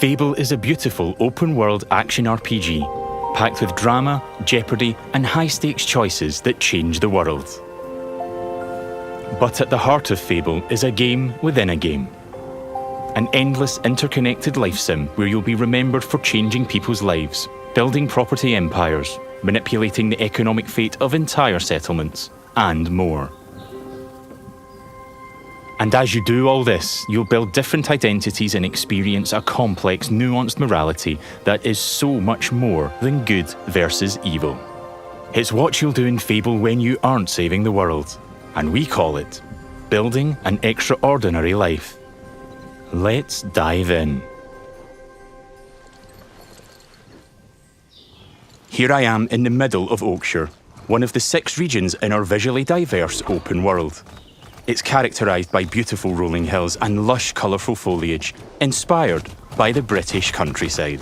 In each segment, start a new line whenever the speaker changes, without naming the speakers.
Fable is a beautiful open-world action RPG, packed with drama, jeopardy, and high-stakes choices that change the world. But at the heart of Fable is a game within a game. An endless, interconnected life sim where you'll be remembered for changing people's lives, building property empires, manipulating the economic fate of entire settlements, and more. And as you do all this, you'll build different identities and experience a complex, nuanced morality that is so much more than good versus evil. It's what you'll do in Fable when you aren't saving the world, and we call it building an extraordinary life. Let's dive in. Here I am in the middle of Oakshire, one of the 6 regions in our visually diverse open world. It's characterised by beautiful rolling hills and lush, colourful foliage, inspired by the British countryside.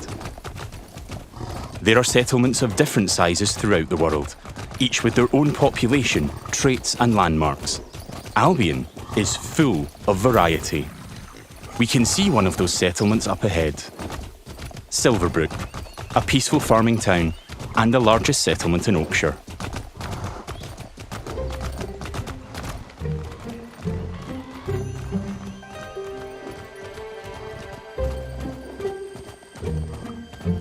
There are settlements of different sizes throughout the world, each with their own population, traits and landmarks. Albion is full of variety. We can see one of those settlements up ahead. Silverbrook, a peaceful farming town and the largest settlement in Oakshire.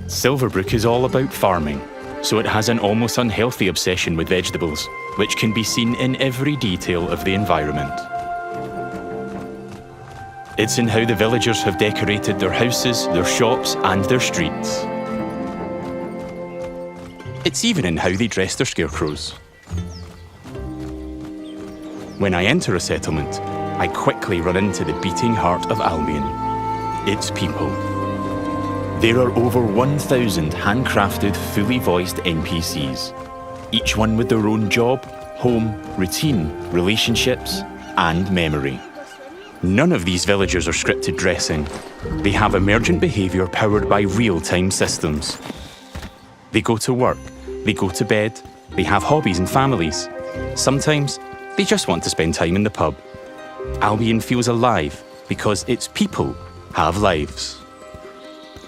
Silverbrook is all about farming, so it has an almost unhealthy obsession with vegetables, which can be seen in every detail of the environment. It's in how the villagers have decorated their houses, their shops, and their streets. It's even in how they dress their scarecrows. When I enter a settlement, I quickly run into the beating heart of Albion. Its people. There are over 1,000 handcrafted, fully voiced NPCs, each one with their own job, home, routine, relationships, and memory. None of these villagers are scripted dressing. They have emergent behaviour powered by real-time systems. They go to work, they go to bed, they have hobbies and families. Sometimes, they just want to spend time in the pub. Albion feels alive because its people have lives.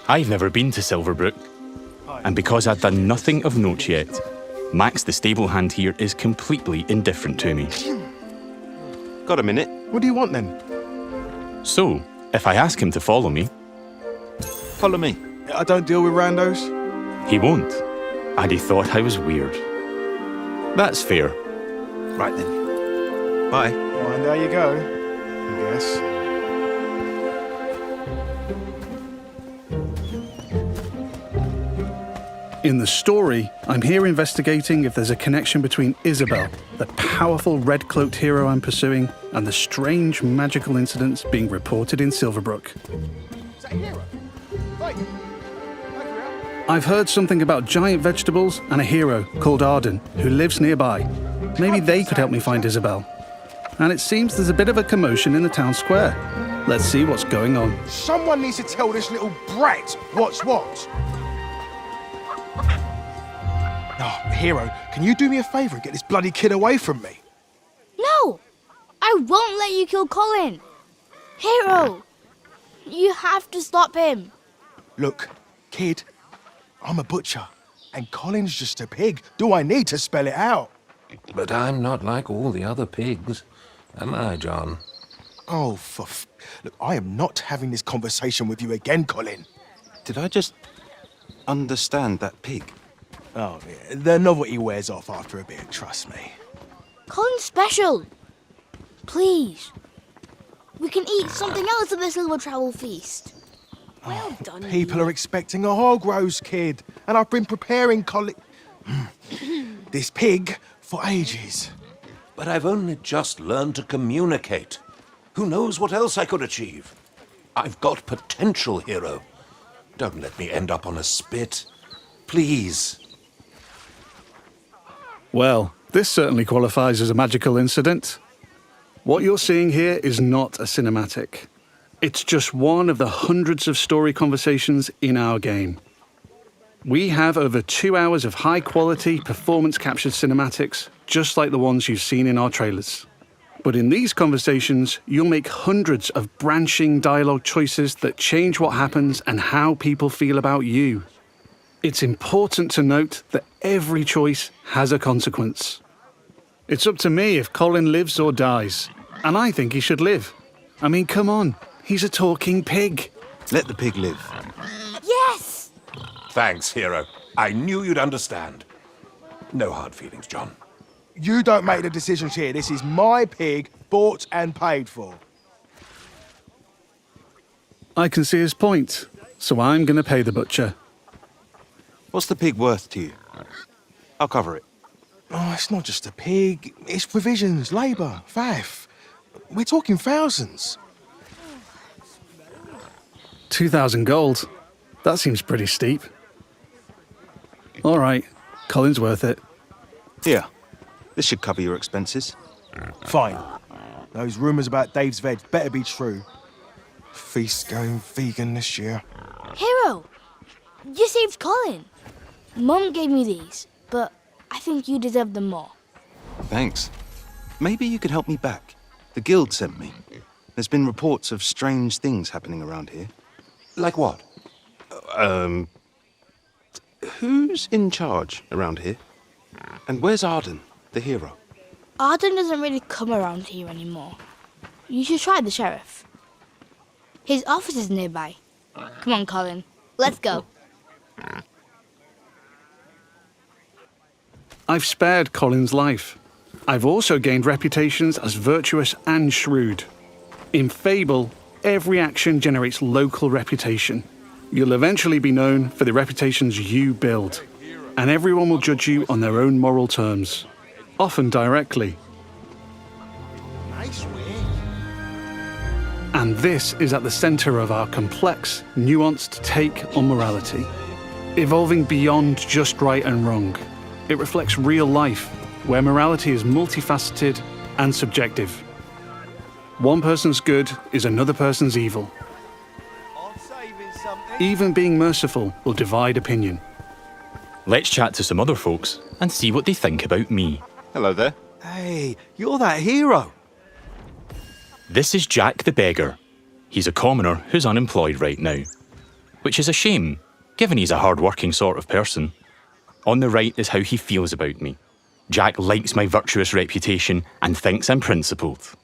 I've never been to Silverbrook, and because I've done nothing of note yet, Max the stable hand here is completely indifferent to me.
Got a minute? What do you want then?
So, if I ask him to follow me...
Follow me. I don't deal with randos.
He won't, and he thought I was weird. That's fair.
Right then. Bye.
Well, and there you go, I guess.
In the story, I'm here investigating if there's a connection between Isabel, the powerful red-cloaked hero I'm pursuing, and the strange magical incidents being reported in Silverbrook.
Is that a hero? Right.
I've heard something about giant vegetables and a hero called Arden, who lives nearby. Maybe they could help me find Isabel. And it seems there's a bit of a commotion in the town square. Let's see what's going on.
Someone needs to tell this little brat what's what. Oh, hero, can you do me a favour and get this bloody kid away from me?
No! I won't let you kill Colin! Hero! You have to stop him!
Look, kid, I'm a butcher, and Colin's just a pig. Do I need to spell it out?
But I'm not like all the other pigs, am I, John?
Oh, Look, I am not having this conversation with you again, Colin.
Did I just understand that pig?
Oh, yeah, the novelty wears off after a bit, trust me.
Colin's special! Please. We can eat something else at this little travel feast. Well done,
People
you.
are expecting a hog roast, kid, and I've been preparing this pig for ages.
But I've only just learned to communicate. Who knows what else I could achieve? I've got potential, hero. Don't let me end up on a spit. Please.
Well, this certainly qualifies as a magical incident. What you're seeing here is not a cinematic. It's just one of the hundreds of story conversations in our game. We have over 2 hours of high-quality, performance-captured cinematics, just like the ones you've seen in our trailers. But in these conversations, you'll make hundreds of branching dialogue choices that change what happens and how people feel about you. It's important to note that every choice has a consequence. It's up to me if Colin lives or dies, and I think he should live. I mean, come on, he's a talking pig.
Let the pig live.
Yes!
Thanks, hero. I knew you'd understand. No hard feelings, John.
You don't make the decisions here. This is my pig, bought and paid for.
I can see his point, so I'm going to pay the butcher.
What's the pig worth to you? I'll cover it.
Oh, it's not just a pig. It's provisions, labour, faff. We're talking thousands.
2,000 gold. That seems pretty steep. All right, Colin's worth it.
Here. This should cover your expenses.
Fine. Those rumours about Dave's veg better be true. Feast going vegan this year.
Hero, you saved Colin. Mum gave me these, but I think you deserve them more.
Thanks. Maybe you could help me back. The guild sent me. There's been reports of strange things happening around here.
Like what?
Who's in charge around here? And where's Arden, the hero?
Arden doesn't really come around here anymore. You should try the sheriff. His office is nearby. Come on, Colin. Let's go.
I've spared Colin's life. I've also gained reputations as virtuous and shrewd. In Fable, every action generates local reputation. You'll eventually be known for the reputations you build, and everyone will judge you on their own moral terms, often directly.
Nice way.
And this is at the centre of our complex, nuanced take on morality, evolving beyond just right and wrong. It reflects real life, where morality is multifaceted and subjective. One person's good is another person's evil. Even being merciful will divide opinion.
Let's chat to some other folks and see what they think about me.
Hello there.
Hey, you're that hero.
This is Jack the Beggar. He's a commoner who's unemployed right now, which is a shame, given he's a hard-working sort of person. On the right is how he feels about me. Jack likes my virtuous reputation and thinks I'm principled.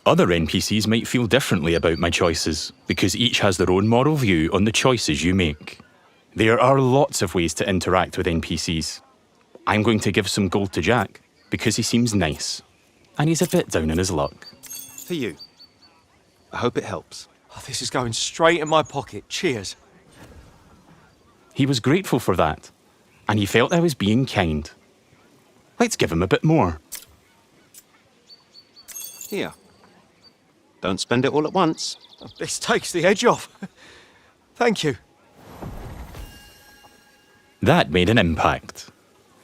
Other NPCs might feel differently about my choices, because each has their own moral view on the choices you make. There are lots of ways to interact with NPCs. I'm going to give some gold to Jack, because he seems nice, and he's a bit down on his luck.
For you. I hope it helps.
Oh, this is going straight in my pocket. Cheers.
He was grateful for that, and he felt I was being kind. Let's give him a bit more.
Here. Don't spend it all at once.
This takes the edge off. Thank you.
That made an impact.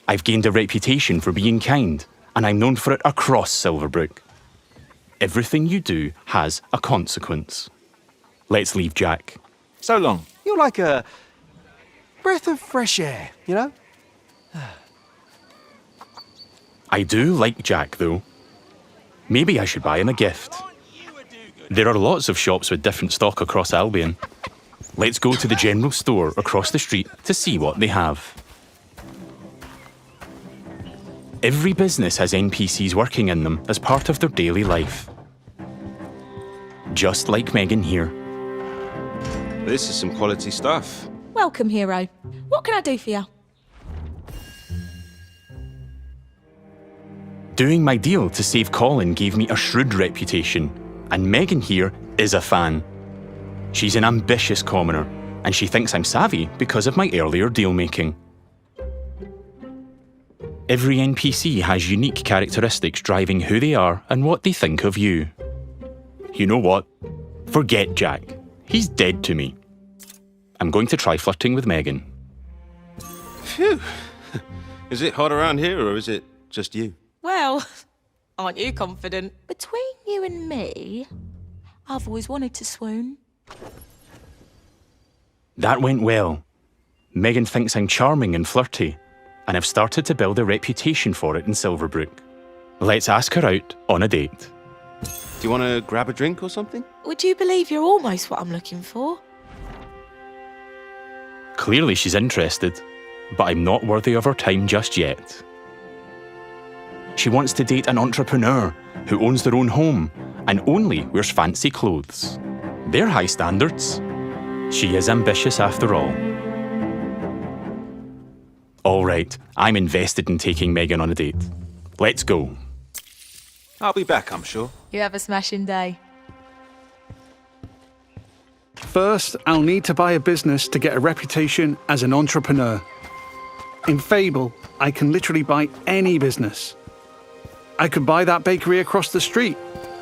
I've gained a reputation for being kind, and I'm known for it across Silverbrook. Everything you do has a consequence. Let's leave Jack.
So long.
You're like a breath of fresh air, you know?
I do like Jack, though. Maybe I should buy him a gift. There are lots of shops with different stock across Albion. Let's go to the general store across the street to see what they have. Every business has NPCs working in them as part of their daily life. Just like Megan here.
This is some quality stuff.
Welcome, hero. What can I do for you?
Doing my deal to save Colin gave me a shrewd reputation, and Megan here is a fan. She's an ambitious commoner, and she thinks I'm savvy because of my earlier deal-making. Every NPC has unique characteristics driving who they are and what they think of you. You know what? Forget Jack. He's dead to me. I'm going to try flirting with Megan.
Phew. Is it hot around here, or is it just you?
Well, aren't you confident? Between you and me, I've always wanted to swoon.
That went well. Megan thinks I'm charming and flirty, and I've started to build a reputation for it in Silverbrook. Let's ask her out on a date.
you want to grab a drink or something?
Would you believe you're almost what I'm looking for?
Clearly she's interested, but I'm not worthy of her time just yet. She wants to date an entrepreneur who owns their own home and only wears fancy clothes. They're high standards. She is ambitious after all. All right, I'm invested in taking Megan on a date. Let's go.
I'll be back, I'm sure.
You have a smashing day.
First, I'll need to buy a business to get a reputation as an entrepreneur. In Fable, I can literally buy any business. I could buy that bakery across the street,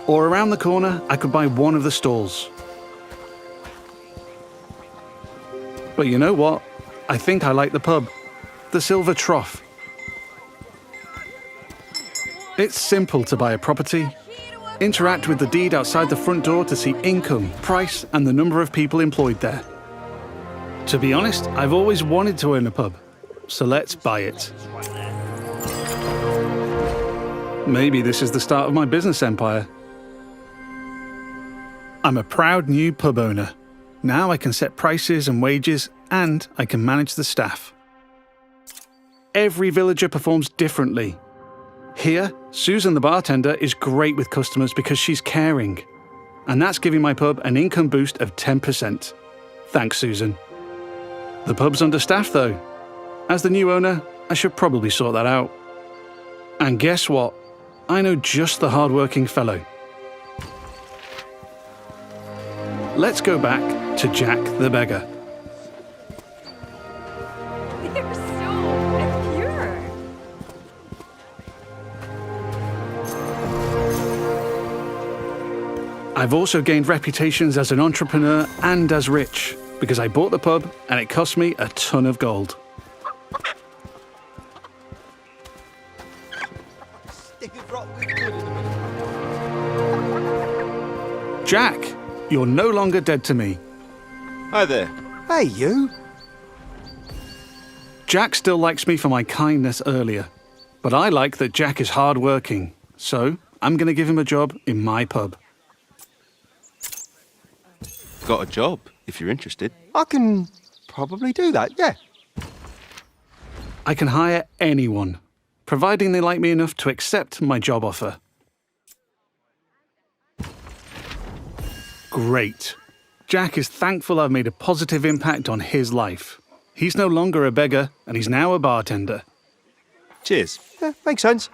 or around the corner, I could buy one of the stalls. But you know what? I think I like the pub, the Silver Trough. It's simple to buy a property, interact with the deed outside the front door to see income, price, and the number of people employed there. To be honest, I've always wanted to own a pub, so let's buy it. Maybe this is the start of my business empire. I'm a proud new pub owner. Now I can set prices and wages, and I can manage the staff. Every villager performs differently. Here, Susan the bartender is great with customers because she's caring. And that's giving my pub an income boost of 10%. Thanks, Susan. The pub's understaffed though. As the new owner, I should probably sort that out. And guess what? I know just the hard-working fellow. Let's go back to Jack the beggar.
They're so pure.
I've also gained reputations as an entrepreneur and as rich, because I bought the pub and it cost me a ton of gold. Jack, you're no longer dead to me.
Hi there.
Hey, you.
Jack still likes me for my kindness earlier, but I like that Jack is hard-working, so I'm going to give him a job in my pub.
Got a job, if you're interested.
I can probably do that, yeah.
I can hire anyone, providing they like me enough to accept my job offer. Great. Jack is thankful I've made a positive impact on his life. He's no longer a beggar, and he's now a bartender.
Cheers.
Yeah, makes sense.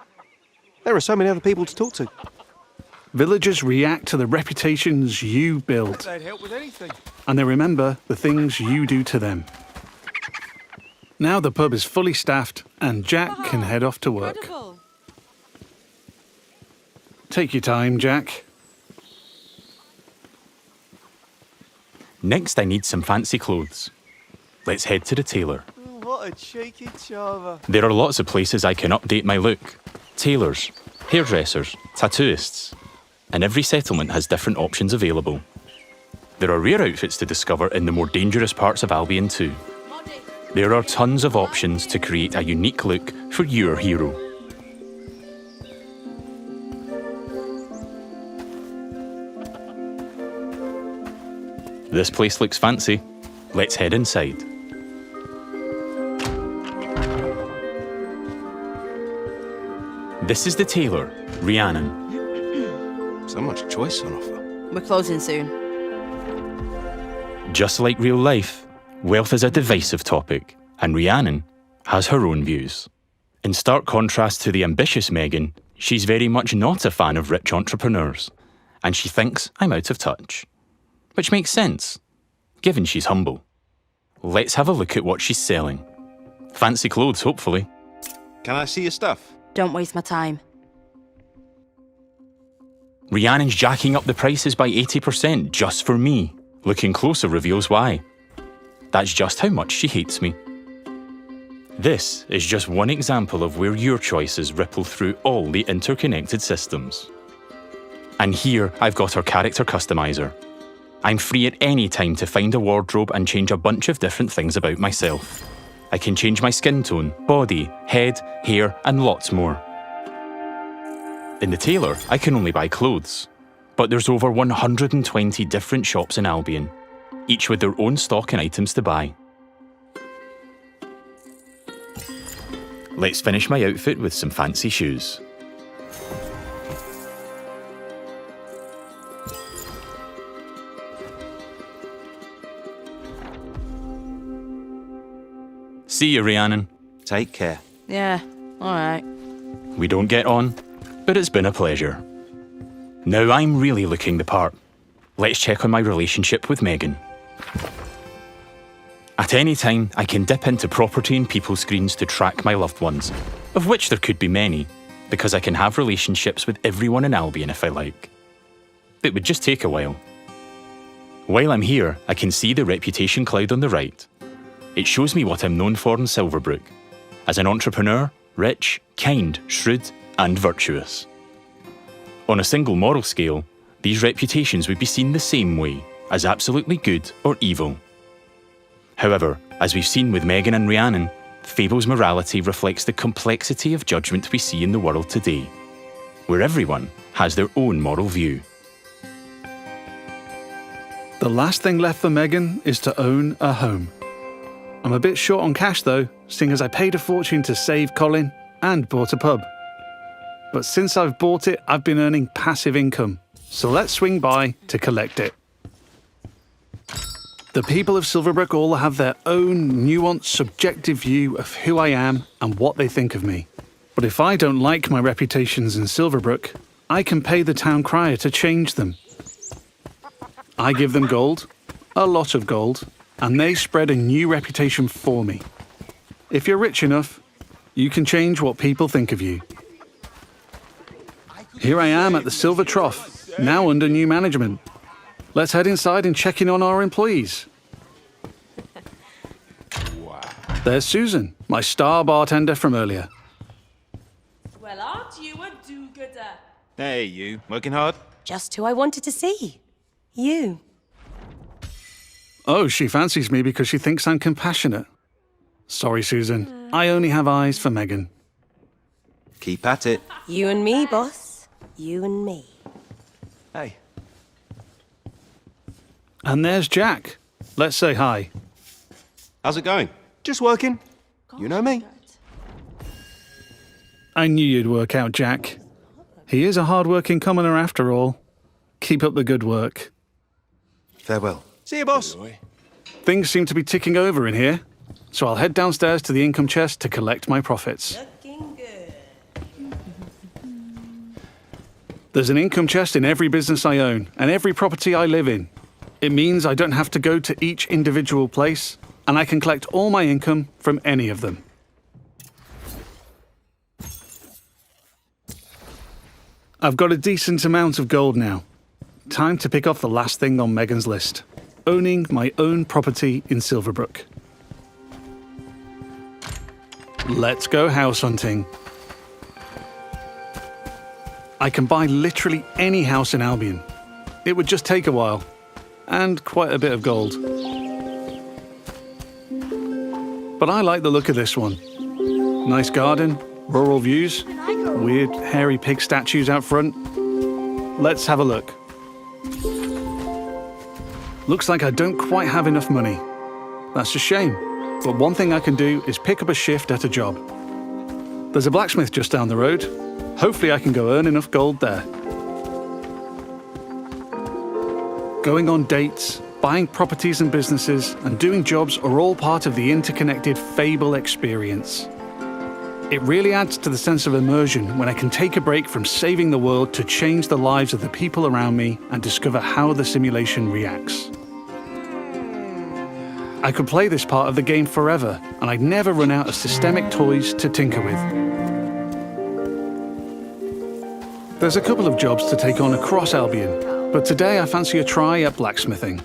There are so many other people to talk to.
Villagers react to the reputations you build,
They'd help with anything.
and they remember the things you do to them. Now the pub is fully staffed, and Jack can head off to work.
Incredible.
Take your time, Jack.
Next I need some fancy clothes. Let's head to the tailor.
What a cheeky charmer.
There are lots of places I can update my look. Tailors, hairdressers, tattooists. And every settlement has different options available. There are rare outfits to discover in the more dangerous parts of Albion too. There are tons of options to create a unique look for your hero. This place looks fancy. Let's head inside. This is the tailor, Rhiannon.
So much choice on offer.
We're closing soon.
Just like real life, wealth is a divisive topic, and Rhiannon has her own views. In stark contrast to the ambitious Megan, she's very much not a fan of rich entrepreneurs, and she thinks I'm out of touch. Which makes sense, given she's humble. Let's have a look at what she's selling. Fancy clothes, hopefully.
Can I see your stuff?
Don't waste my time.
Rhiannon's jacking up the prices by 80% just for me. Looking closer reveals why. That's just how much she hates me. This is just one example of where your choices ripple through all the interconnected systems. And here I've got our character customizer. I'm free at any time to find a wardrobe and change a bunch of different things about myself. I can change my skin tone, body, head, hair, and lots more. In the tailor, I can only buy clothes. But there's over 120 different shops in Albion, each with their own stock and items to buy. Let's finish my outfit with some fancy shoes. See you, Rhiannon.
Take care.
Yeah, alright.
We don't get on, but it's been a pleasure. Now I'm really looking the part. Let's check on my relationship with Megan. At any time, I can dip into property and people screens to track my loved ones, of which there could be many, because I can have relationships with everyone in Albion if I like. It would just take a while. While I'm here, I can see the reputation cloud on the right. It shows me what I'm known for in Silverbrook, as an entrepreneur, rich, kind, shrewd, and virtuous. On a single moral scale, these reputations would be seen the same way, as absolutely good or evil. However, as we've seen with Megan and Rhiannon, Fable's morality reflects the complexity of judgment we see in the world today, where everyone has their own moral view.
The last thing left for Megan is to own a home. I'm a bit short on cash though, seeing as I paid a fortune to save Colin and bought a pub. But since I've bought it, I've been earning passive income, so let's swing by to collect it. The people of Silverbrook all have their own nuanced, subjective view of who I am and what they think of me. But if I don't like my reputations in Silverbrook, I can pay the town crier to change them. I give them gold, a lot of gold, and they spread a new reputation for me. If you're rich enough, you can change what people think of you. Here I am at the Silver Trough, now under new management. Let's head inside and check in on our employees. There's Susan, my star bartender from earlier.
Well, aren't you a do-gooder?
Hey, you. Working hard?
Just who I wanted to see. You.
Oh, she fancies me because she thinks I'm compassionate. Sorry, Susan. I only have eyes for Megan.
Keep at it.
You and me, boss. You and me.
Hey.
And there's Jack. Let's say hi.
How's it going? Just working. You know me.
I knew you'd work out, Jack. He is a hard-working commoner after all. Keep up the good work.
Farewell.
See you, boss.
Things seem to be ticking over in here, so I'll head downstairs to the income chest to collect my profits.
Looking good.
There's an income chest in every business I own and every property I live in. It means I don't have to go to each individual place, and I can collect all my income from any of them. I've got a decent amount of gold now. Time to pick off the last thing on Megan's list. Owning my own property in Silverbrook. Let's go house hunting. I can buy literally any house in Albion. It would just take a while, and quite a bit of gold. But I like the look of this one. Nice garden, rural views, weird hairy pig statues out front. Let's have a look. Looks like I don't quite have enough money. That's a shame, but one thing I can do is pick up a shift at a job. There's a blacksmith just down the road. Hopefully I can go earn enough gold there. Going on dates, buying properties and businesses, and doing jobs are all part of the interconnected Fable experience. It really adds to the sense of immersion when I can take a break from saving the world to change the lives of the people around me and discover how the simulation reacts. I could play this part of the game forever, and I'd never run out of systemic toys to tinker with. There's a couple of jobs to take on across Albion, but today I fancy a try at blacksmithing.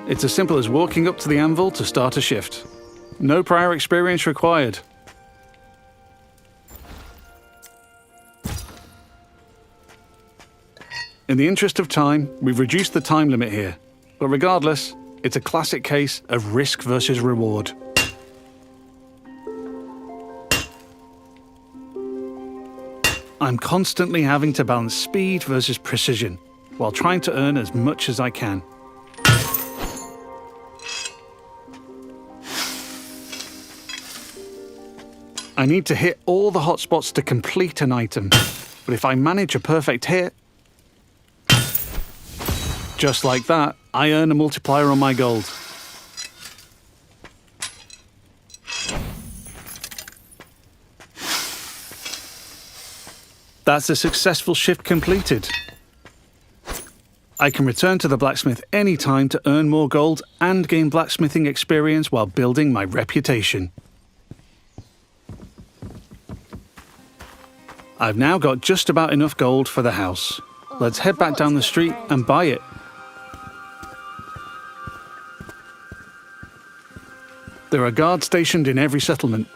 It's as simple as walking up to the anvil to start a shift. No prior experience required. In the interest of time, we've reduced the time limit here, but regardless, it's a classic case of risk versus reward. I'm constantly having to balance speed versus precision, while trying to earn as much as I can. I need to hit all the hotspots to complete an item, but if I manage a perfect hit, just like that, I earn a multiplier on my gold. That's a successful shift completed. I can return to the blacksmith anytime to earn more gold and gain blacksmithing experience while building my reputation. I've now got just about enough gold for the house. Let's head back down the street and buy it. There are guards stationed in every settlement.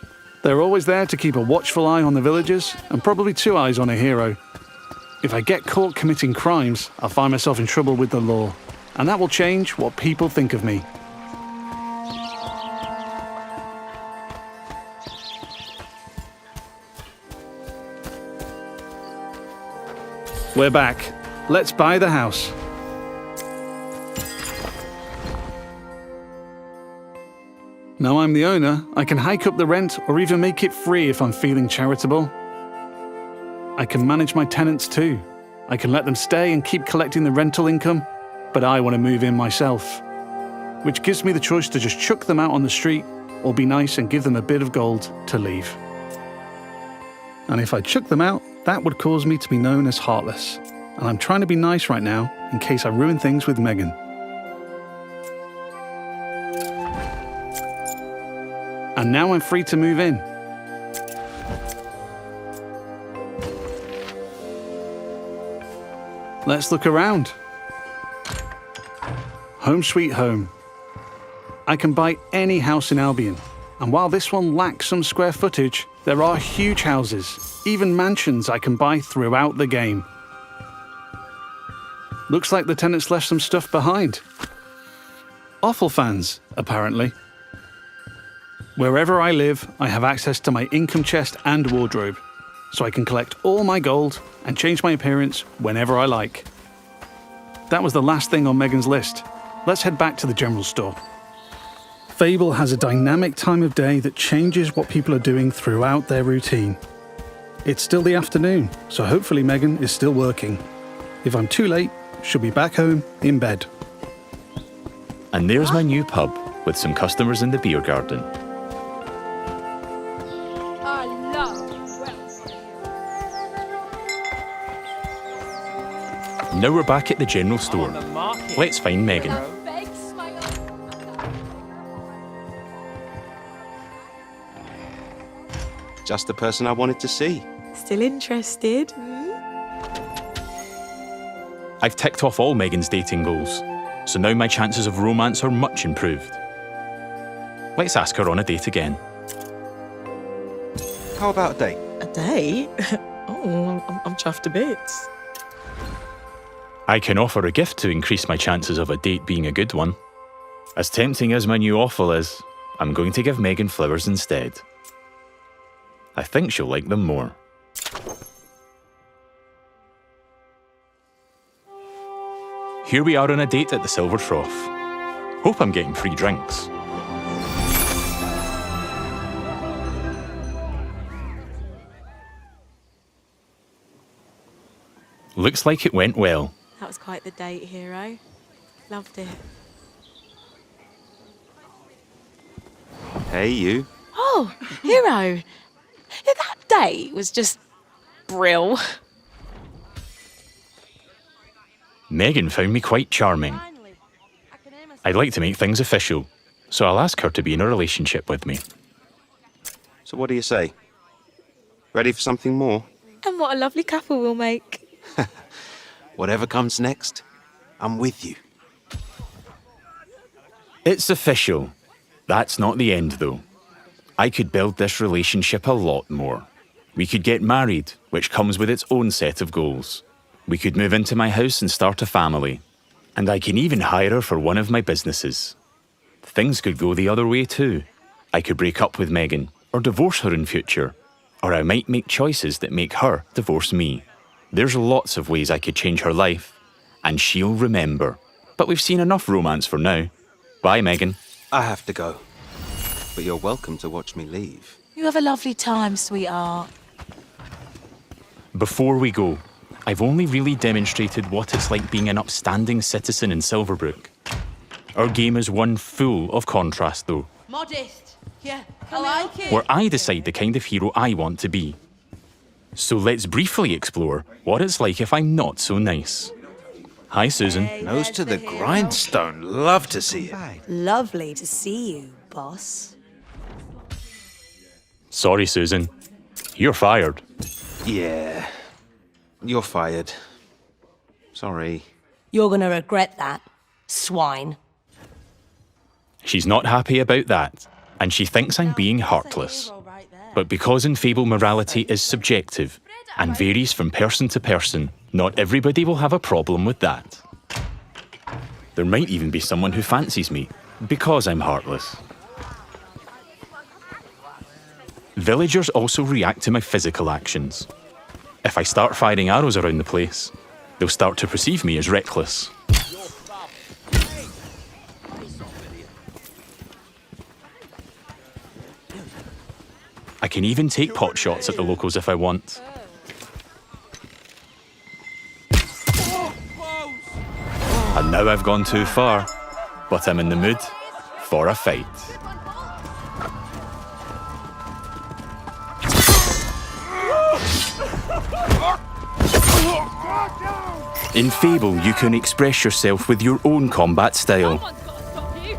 They're always there to keep a watchful eye on the villagers, and probably 2 eyes on a hero. If I get caught committing crimes, I'll find myself in trouble with the law, and that will change what people think of me. We're back. Let's buy the house. Now I'm the owner, I can hike up the rent or even make it free if I'm feeling charitable. I can manage my tenants too. I can let them stay and keep collecting the rental income, but I want to move in myself, which gives me the choice to just chuck them out on the street or be nice and give them a bit of gold to leave. And if I chuck them out, that would cause me to be known as heartless. And I'm trying to be nice right now in case I ruin things with Megan. And now I'm free to move in. Let's look around. Home sweet home. I can buy any house in Albion. And while this one lacks some square footage, there are huge houses, even mansions I can buy throughout the game. Looks like the tenants left some stuff behind. Awful fans, apparently. Wherever I live, I have access to my income chest and wardrobe, so I can collect all my gold and change my appearance whenever I like. That was the last thing on Megan's list. Let's head back to the general store. Fable has a dynamic time of day that changes what people are doing throughout their routine. It's still the afternoon, so hopefully Megan is still working. If I'm too late, she'll be back home in bed.
And there's my new pub with some customers in the beer garden. Now we're back at the general store. Let's find Megan.
Just the person I wanted to see.
Still interested?
I've ticked off all Megan's dating goals, so now my chances of romance are much improved. Let's ask her on a date again.
How about a date?
A date? Oh, I'm chuffed to bits.
I can offer a gift to increase my chances of a date being a good one. As tempting as my new offal is, I'm going to give Megan flowers instead. I think she'll like them more. Here we are on a date at the Silver Trough. Hope I'm getting free drinks. Looks like it went well.
That was quite the date, hero. Loved it.
Hey, you.
Oh, hero. Yeah, that date was just brill.
Megan found me quite charming. I'd like to make things official, so I'll ask her to be in a relationship with me.
So what do you say? Ready for something more?
And what a lovely couple we'll make.
Whatever comes next, I'm with you.
It's official. That's not the end, though. I could build this relationship a lot more. We could get married, which comes with its own set of goals. We could move into my house and start a family. And I can even hire her for one of my businesses. Things could go the other way too. I could break up with Megan, or divorce her in future. Or I might make choices that make her divorce me. There's lots of ways I could change her life, and she'll remember. But we've seen enough romance for now. Bye, Megan.
I have to go. But you're welcome to watch me leave.
You have a lovely time, sweetheart.
Before we go, I've only really demonstrated what it's like being an upstanding citizen in Silverbrook. Our game is one full of contrast, though,
Modest. Yeah, I like it.
where I decide the kind of hero I want to be. So let's briefly explore what it's like if I'm not so nice. Hi, Susan.
Nose to the grindstone. Love to see it.
Lovely to see you, boss.
Sorry, Susan. You're fired.
Yeah. You're fired. Sorry.
You're gonna regret that, swine.
She's not happy about that, and she thinks I'm being heartless. But because in Fable morality is subjective and varies from person to person, not everybody will have a problem with that. There might even be someone who fancies me because I'm heartless. Villagers also react to my physical actions. If I start firing arrows around the place, they'll start to perceive me as reckless. I can even take pot shots at the locals if I want. And now I've gone too far, but I'm in the mood for a fight. In Fable, you can express yourself with your own combat style,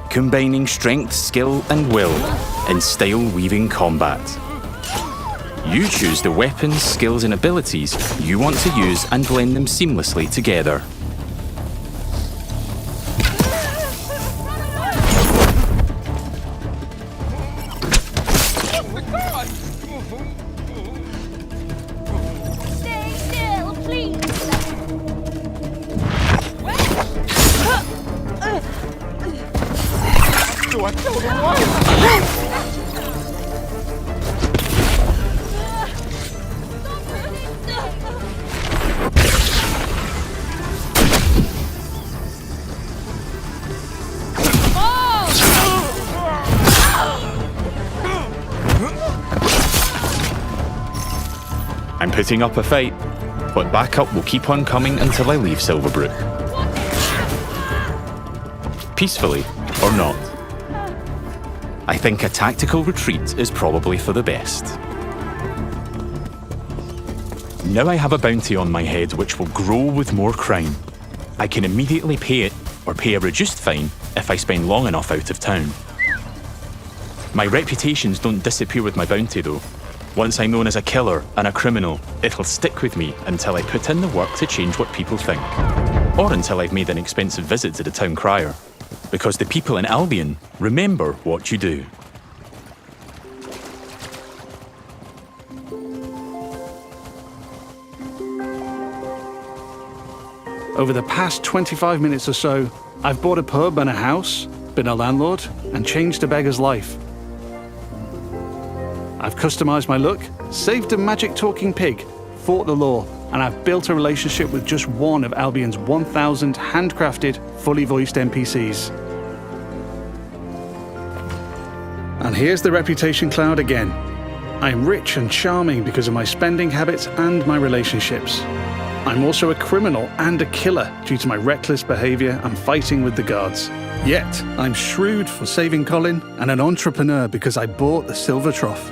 combining strength, skill, and will in style-weaving combat. You choose the weapons, skills, and abilities you want to use and blend them seamlessly together.
Stay still, please.
Do I kill them all?
I'm putting up a fight, but backup will keep on coming until I leave Silverbrook. Peacefully or not. I think a tactical retreat is probably for the best. Now I have a bounty on my head which will grow with more crime. I can immediately pay it or pay a reduced fine if I spend long enough out of town. My reputations don't disappear with my bounty though. Once I'm known as a killer and a criminal, it'll stick with me until I put in the work to change what people think. Or until I've made an expensive visit to the town crier. Because the people in Albion remember what you do.
Over the past 25 minutes or so, I've bought a pub and a house, been a landlord, and changed a beggar's life. I've customized my look, saved a magic talking pig, fought the law, and I've built a relationship with just one of Albion's 1,000 handcrafted, fully voiced NPCs. And here's the reputation cloud again. I'm rich and charming because of my spending habits and my relationships. I'm also a criminal and a killer due to my reckless behavior and fighting with the guards. Yet, I'm shrewd for saving Colin and an entrepreneur because I bought the Silver Trough.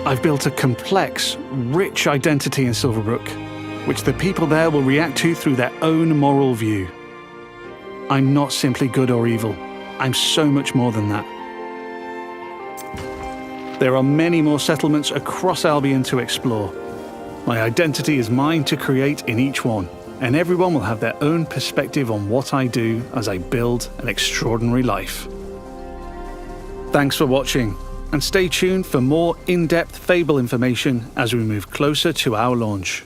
I've built a complex, rich identity in Silverbrook, which the people there will react to through their own moral view. I'm not simply good or evil. I'm so much more than that. There are many more settlements across Albion to explore. My identity is mine to create in each one, and everyone will have their own perspective on what I do as I build an extraordinary life. Thanks for watching, and stay tuned for more in-depth Fable information as we move closer to our launch.